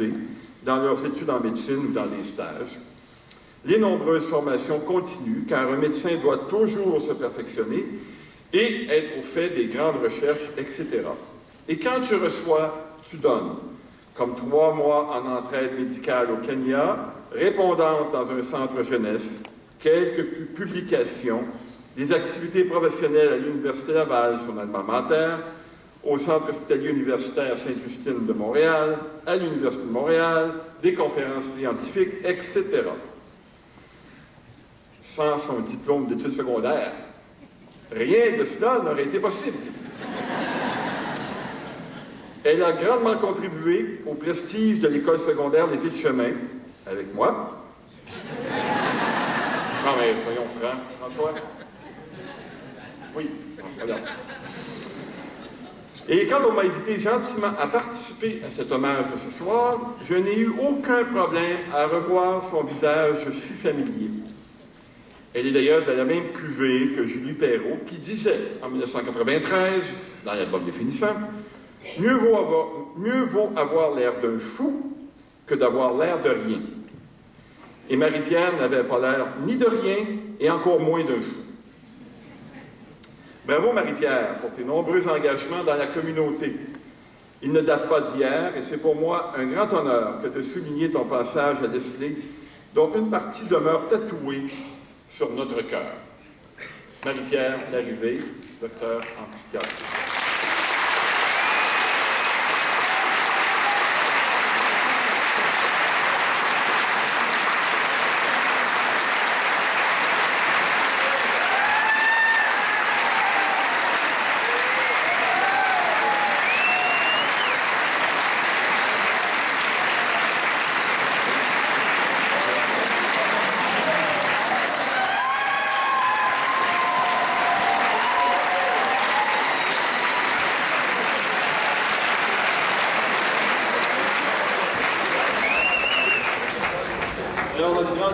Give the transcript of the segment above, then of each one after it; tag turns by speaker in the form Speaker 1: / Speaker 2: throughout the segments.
Speaker 1: réalisées dans leurs études en médecine ou dans des stages, les nombreuses formations continues, car un médecin doit toujours se perfectionner et être au fait des grandes recherches, etc. Et quand tu reçois, tu donnes, comme 3 mois en entraide médicale au Kenya, répondante dans un centre jeunesse, quelques publications, des activités professionnelles à l'Université Laval, son alma mater, au Centre hospitalier universitaire Sainte-Justine de Montréal, à l'Université de Montréal, des conférences scientifiques, etc. Sans son diplôme d'études secondaires, rien de cela n'aurait été possible. Elle a grandement contribué au prestige de l'école secondaire Les Îles-Chemins, avec moi. Non, mais soyons francs, François. Oui, regarde. Et quand on m'a invité gentiment à participer à cet hommage de ce soir, je n'ai eu aucun problème à revoir son visage si familier. Elle est d'ailleurs de la même cuvée que Julie Perrault, qui disait en 1993, dans l'album Définissant, « Mieux vaut avoir l'air d'un fou que d'avoir l'air de rien. » Et Marie-Pierre n'avait pas l'air ni de rien, et encore moins d'un fou. Bravo Marie-Pierre pour tes nombreux engagements dans la communauté. Ils ne datent pas d'hier, et c'est pour moi un grand honneur que de souligner ton passage à Leslie, dont une partie demeure tatouée sur notre cœur. Marie-Pierre Larrivée, docteur en psychiatrie.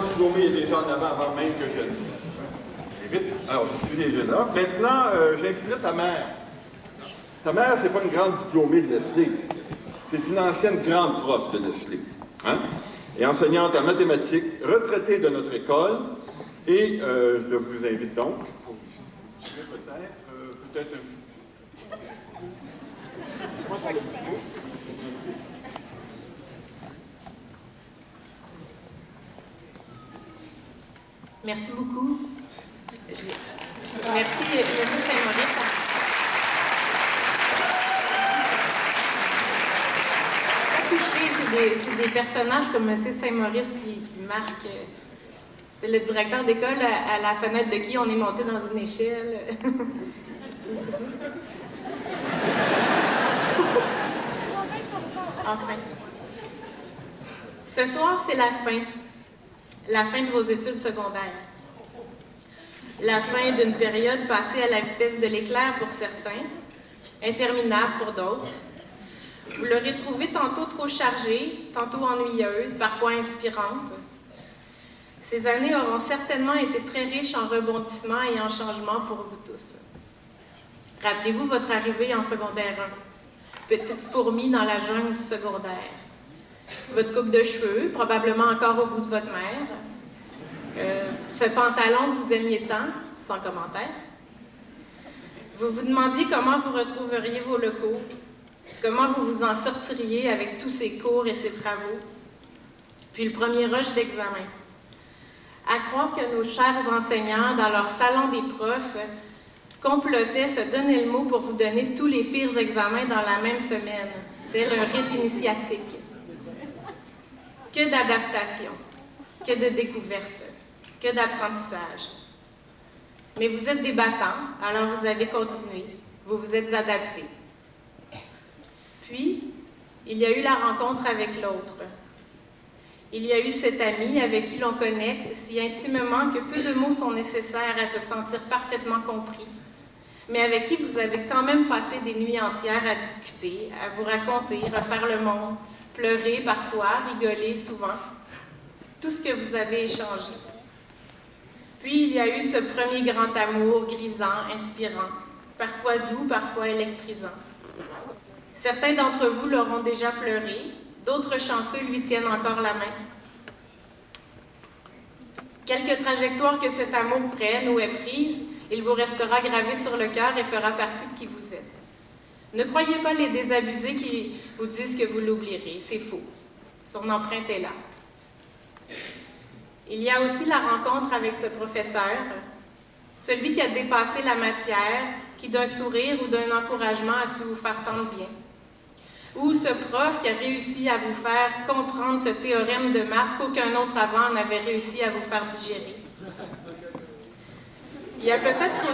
Speaker 1: Diplômé est déjà en avant même que je ne. Alors, j'ai tué les là. Maintenant, j'inviterai ta mère. Ta mère, c'est pas une grande diplômée de Leslie. C'est une ancienne grande prof de Leslie. Hein? Et enseignante en mathématiques, retraitée de notre école. Et je vous invite donc. Peut-être
Speaker 2: Merci beaucoup. Merci, M. Saint-Maurice. Touché, c'est des personnages comme M. Saint-Maurice qui marquent. C'est le directeur d'école à la fenêtre de qui on est monté dans une échelle. Enfin. Ce soir, c'est la fin. La fin de vos études secondaires. La fin d'une période passée à la vitesse de l'éclair pour certains, interminable pour d'autres. Vous l'aurez trouvée tantôt trop chargée, tantôt ennuyeuse, parfois inspirante. Ces années auront certainement été très riches en rebondissements et en changements pour vous tous. Rappelez-vous votre arrivée en secondaire 1, petite fourmi dans la jungle du secondaire. Votre coupe de cheveux, probablement encore au goût de votre mère. Ce pantalon que vous aimiez tant, sans commentaire. Vous vous demandiez comment vous retrouveriez vos locaux, comment vous vous en sortiriez avec tous ces cours et ces travaux. Puis le premier rush d'examen. À croire que nos chers enseignants, dans leur salon des profs, complotaient se donner le mot pour vous donner tous les pires examens dans la même semaine, tel un rite initiatique. Que d'adaptation, que de découverte, que d'apprentissage. Mais vous êtes des battants, alors vous avez continué, vous vous êtes adaptés. Puis, il y a eu la rencontre avec l'autre. Il y a eu cet ami avec qui l'on connecte si intimement que peu de mots sont nécessaires à se sentir parfaitement compris, mais avec qui vous avez quand même passé des nuits entières à discuter, à vous raconter, refaire le monde, pleurer parfois, rigoler souvent, tout ce que vous avez échangé. Puis il y a eu ce premier grand amour grisant, inspirant, parfois doux, parfois électrisant. Certains d'entre vous l'auront déjà pleuré, D'autres chanceux lui tiennent encore la main. Quelque trajectoire que cet amour prenne ou ait prise, il vous restera gravé sur le cœur et fera partie de qui vous êtes. Ne croyez pas les désabusés qui vous disent que vous l'oublierez, c'est faux. Son empreinte est là. Il y a aussi la rencontre avec ce professeur, celui qui a dépassé la matière, qui d'un sourire ou d'un encouragement a su vous faire tant de bien. Ou ce prof qui a réussi à vous faire comprendre ce théorème de maths qu'aucun autre avant n'avait réussi à vous faire digérer. Il y a peut-être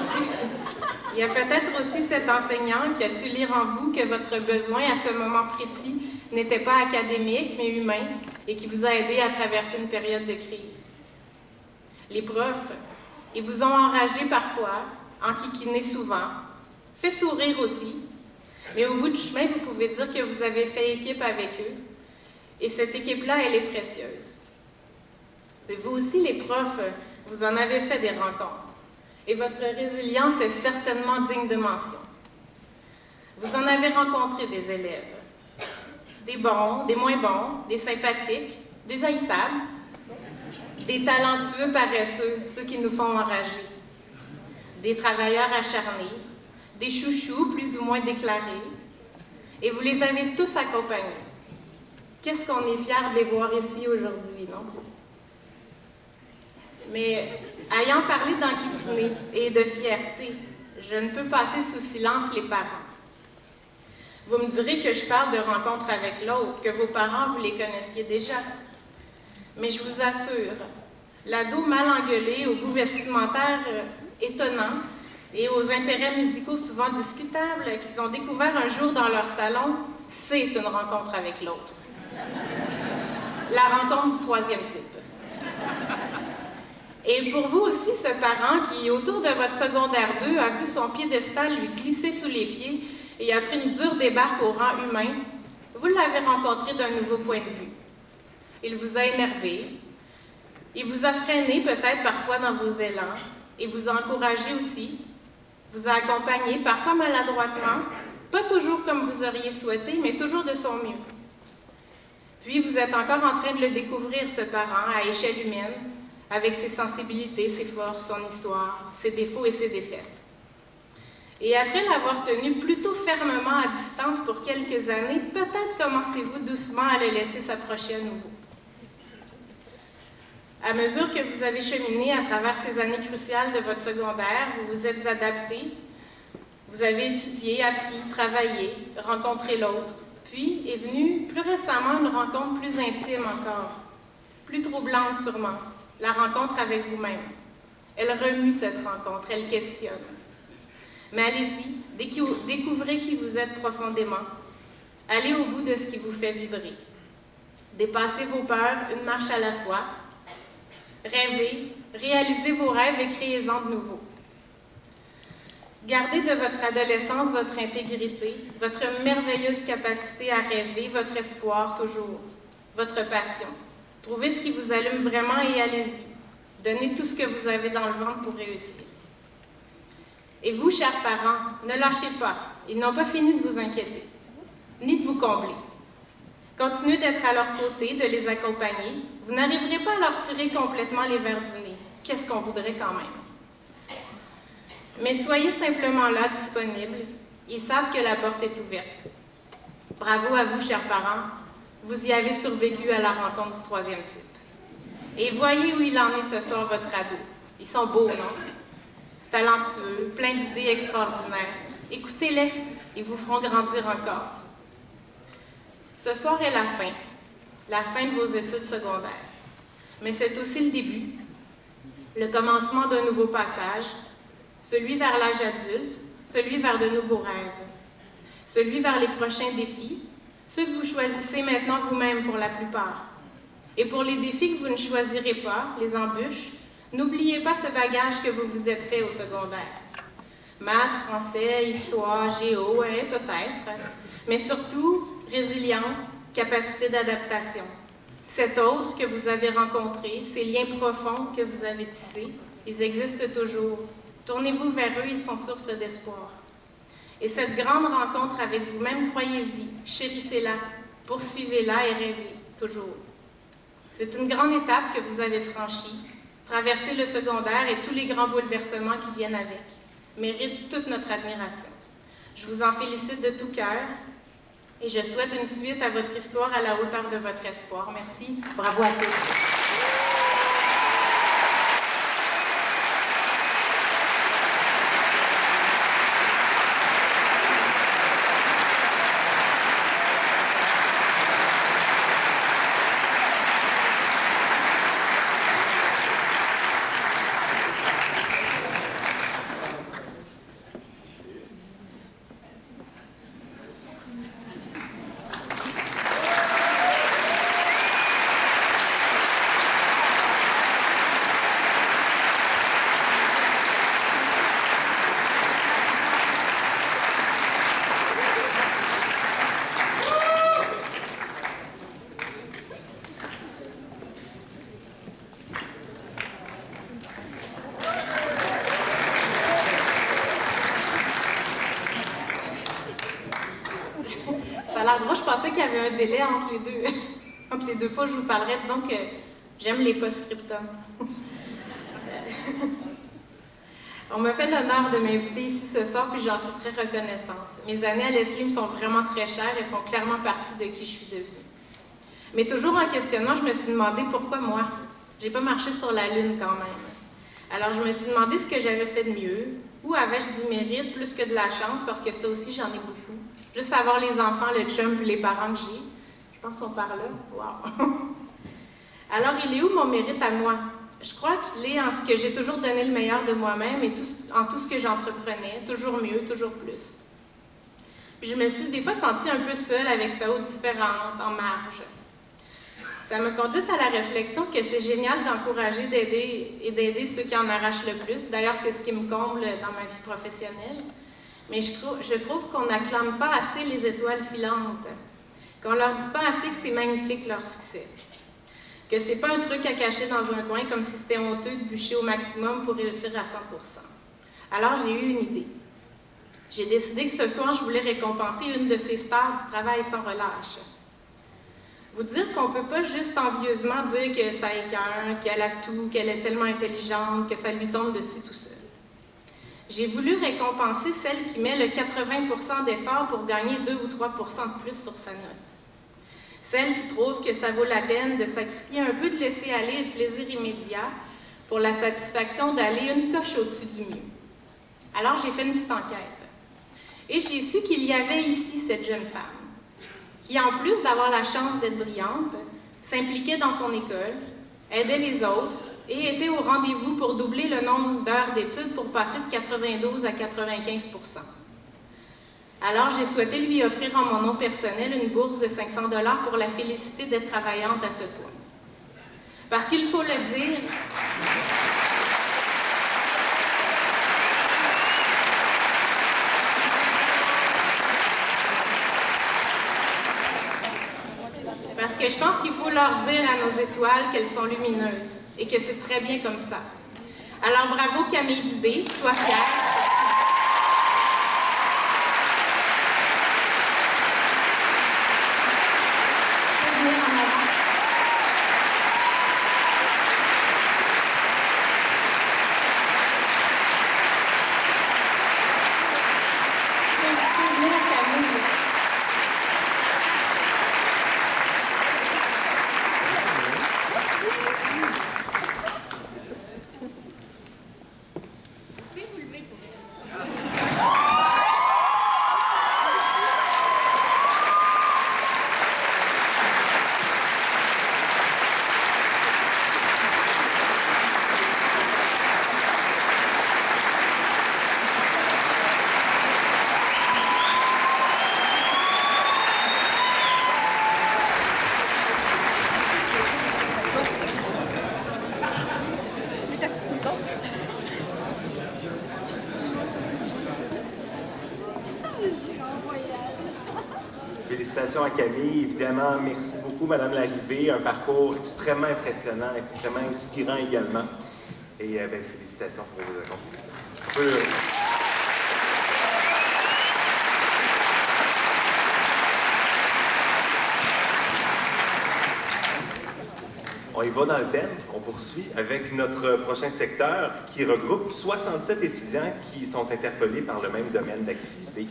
Speaker 2: aussi cet enseignant qui a su lire en vous que votre besoin à ce moment précis n'était pas académique, mais humain, et qui vous a aidé à traverser une période de crise. Les profs, ils vous ont enragé parfois, enquiquiné souvent, fait sourire aussi, mais au bout du chemin, vous pouvez dire que vous avez fait équipe avec eux, et cette équipe-là, elle est précieuse. Mais vous aussi, les profs, vous en avez fait des rencontres. Et votre résilience est certainement digne de mention. Vous en avez rencontré des élèves. Des bons, des moins bons, des sympathiques, des haïssables, des talentueux paresseux, ceux qui nous font enrager, des travailleurs acharnés, des chouchous plus ou moins déclarés. Et vous les avez tous accompagnés. Qu'est-ce qu'on est fiers de les voir ici aujourd'hui, non? Mais ayant parlé d'enquiquiner et de fierté, je ne peux passer sous silence les parents. Vous me direz que je parle de rencontre avec l'autre, que vos parents, vous les connaissiez déjà. Mais je vous assure, l'ado mal engueulé, au goût vestimentaire étonnant et aux intérêts musicaux souvent discutables qu'ils ont découvert un jour dans leur salon, c'est une rencontre avec l'autre. La rencontre du troisième type. Et pour vous aussi, ce parent qui, autour de votre secondaire 2, a vu son piédestal lui glisser sous les pieds et a pris une dure débarque au rang humain, vous l'avez rencontré d'un nouveau point de vue. Il vous a énervé, il vous a freiné peut-être parfois dans vos élans, et vous a encouragé aussi, vous a accompagné, parfois maladroitement, pas toujours comme vous auriez souhaité, mais toujours de son mieux. Puis vous êtes encore en train de le découvrir, ce parent, à échelle humaine, avec ses sensibilités, ses forces, son histoire, ses défauts et ses défaites. Et après l'avoir tenu plutôt fermement à distance pour quelques années, peut-être commencez-vous doucement à le laisser s'approcher à nouveau. À mesure que vous avez cheminé à travers ces années cruciales de votre secondaire, vous vous êtes adapté, vous avez étudié, appris, travaillé, rencontré l'autre, puis est venue plus récemment une rencontre plus intime encore, plus troublante sûrement, la rencontre avec vous-même. Elle remue cette rencontre, elle questionne. Mais allez-y, découvrez qui vous êtes profondément. Allez au bout de ce qui vous fait vibrer. Dépassez vos peurs, une marche à la fois. Rêvez, réalisez vos rêves et créez-en de nouveaux. Gardez de votre adolescence votre intégrité, votre merveilleuse capacité à rêver, votre espoir toujours, votre passion. Trouvez ce qui vous allume vraiment et allez-y. Donnez tout ce que vous avez dans le ventre pour réussir. Et vous, chers parents, ne lâchez pas. Ils n'ont pas fini de vous inquiéter, ni de vous combler. Continuez d'être à leur côté, de les accompagner. Vous n'arriverez pas à leur tirer complètement les verres du nez. Qu'est-ce qu'on voudrait quand même? Mais soyez simplement là, disponibles. Ils savent que la porte est ouverte. Bravo à vous, chers parents. Vous y avez survécu à la rencontre du troisième type. Et voyez où il en est ce soir, votre ado. Ils sont beaux, non? Talentueux, pleins d'idées extraordinaires. Écoutez-les, ils vous feront grandir encore. Ce soir est la fin de vos études secondaires. Mais c'est aussi le début, le commencement d'un nouveau passage, celui vers l'âge adulte, celui vers de nouveaux rêves, celui vers les prochains défis, ceux que vous choisissez maintenant vous-même pour la plupart. Et pour les défis que vous ne choisirez pas, les embûches, n'oubliez pas ce bagage que vous vous êtes fait au secondaire. Maths, français, histoire, géo, peut-être, mais surtout résilience, capacité d'adaptation. Cet autre que vous avez rencontré, ces liens profonds que vous avez tissés, ils existent toujours. Tournez-vous vers eux, ils sont source d'espoir. Et cette grande rencontre avec vous-même, croyez-y, chérissez-la, Poursuivez-la et rêvez, toujours. C'est une grande étape que vous avez franchie. Traverser le secondaire et tous les grands bouleversements qui viennent avec mérite toute notre admiration. Je vous en félicite de tout cœur et je souhaite une suite à votre histoire à la hauteur de votre espoir. Merci. Bravo à tous. Je pensais qu'il y avait un délai entre les deux, entre les deux fois où je vous parlerai. Disons que j'aime les post-scriptums. On m'a fait l'honneur de m'inviter ici ce soir, puis j'en suis très reconnaissante. Mes années à Leslie me sont vraiment très chères et font clairement partie de qui je suis devenue. Mais toujours en questionnant, je me suis demandé pourquoi moi. J'ai pas marché sur la lune quand même. Alors je me suis demandé ce que j'avais fait de mieux, où avais-je du mérite plus que de la chance, parce que ça aussi j'en ai beaucoup. Juste avoir les enfants, le chum, puis les parents que j'ai. Je pense qu'on parle là. Wow! Alors, il est où mon mérite à moi? Je crois qu'il est en ce que j'ai toujours donné le meilleur de moi-même et en tout ce que j'entreprenais, toujours mieux, toujours plus. Puis je me suis des fois sentie un peu seule avec sa haute différente, en marge. Ça m'a conduite à la réflexion que c'est génial d'encourager, d'aider ceux qui en arrachent le plus. D'ailleurs, c'est ce qui me comble dans ma vie professionnelle. Mais je trouve qu'on n'acclame pas assez les étoiles filantes, qu'on leur dit pas assez que c'est magnifique leur succès, que c'est pas un truc à cacher dans un coin comme si c'était honteux de bûcher au maximum pour réussir à 100%. Alors j'ai eu une idée. J'ai décidé que ce soir, je voulais récompenser une de ces stars du travail sans relâche. Vous dire qu'on ne peut pas juste envieusement dire que ça écoeure, qu'elle a tout, qu'elle est tellement intelligente, que ça lui tombe dessus tout seul. J'ai voulu récompenser celle qui met le 80% d'effort pour gagner 2 ou 3% de plus sur sa note. Celle qui trouve que ça vaut la peine de sacrifier un peu de laisser-aller et de plaisir immédiat pour la satisfaction d'aller une coche au-dessus du mieux. Alors j'ai fait une petite enquête. Et j'ai su qu'il y avait ici cette jeune femme, qui en plus d'avoir la chance d'être brillante, s'impliquait dans son école, aidait les autres, et était au rendez-vous pour doubler le nombre d'heures d'études pour passer de 92 à 95 %. Alors, j'ai souhaité lui offrir en mon nom personnel une bourse de 500 $ pour la féliciter d'être travaillante à ce point. Parce qu'il faut le dire, parce que je pense qu'il faut leur dire à nos étoiles qu'elles sont lumineuses et que c'est très bien comme ça. Alors bravo Camille Dubé, sois fière.
Speaker 3: Félicitations à Camille. Évidemment, merci beaucoup, Madame Larrivée. Un parcours extrêmement impressionnant, extrêmement inspirant également. Et félicitations pour vos accomplissements. on y va dans le thème, on poursuit avec notre prochain secteur qui regroupe 67 étudiants qui sont interpellés par le même domaine d'activité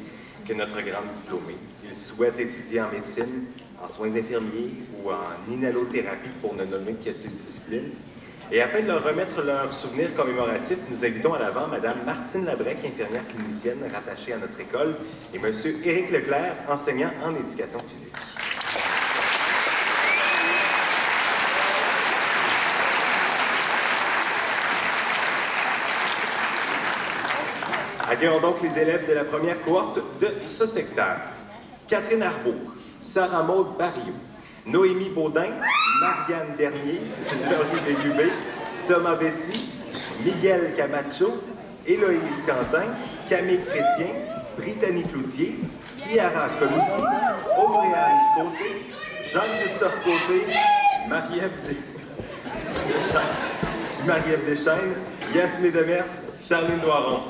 Speaker 3: que notre grande diplômée. Ils souhaitent étudier en médecine, en soins infirmiers ou en inhalothérapie pour ne nommer que ces disciplines. Et afin de leur remettre leurs souvenirs commémoratifs, nous invitons à l'avant Mme Martine Labrec, infirmière clinicienne rattachée à notre école, et M. Éric Leclerc, enseignant en éducation physique. Accueillons donc les élèves de la première cohorte de ce secteur. Catherine Arbour, Sarah Maud Barriot, Noémie Baudin, Marianne Bernier, Laurie Bégubé, Thomas Betty, Miguel Camacho, Héloïse Quentin, Camille Chrétien, Brittany Cloutier, Chiara Comissi, Auréane Côté, Jean-Christophe Côté, Marie-Ève Deschaines, Yasmine Demers, Charline Noiron.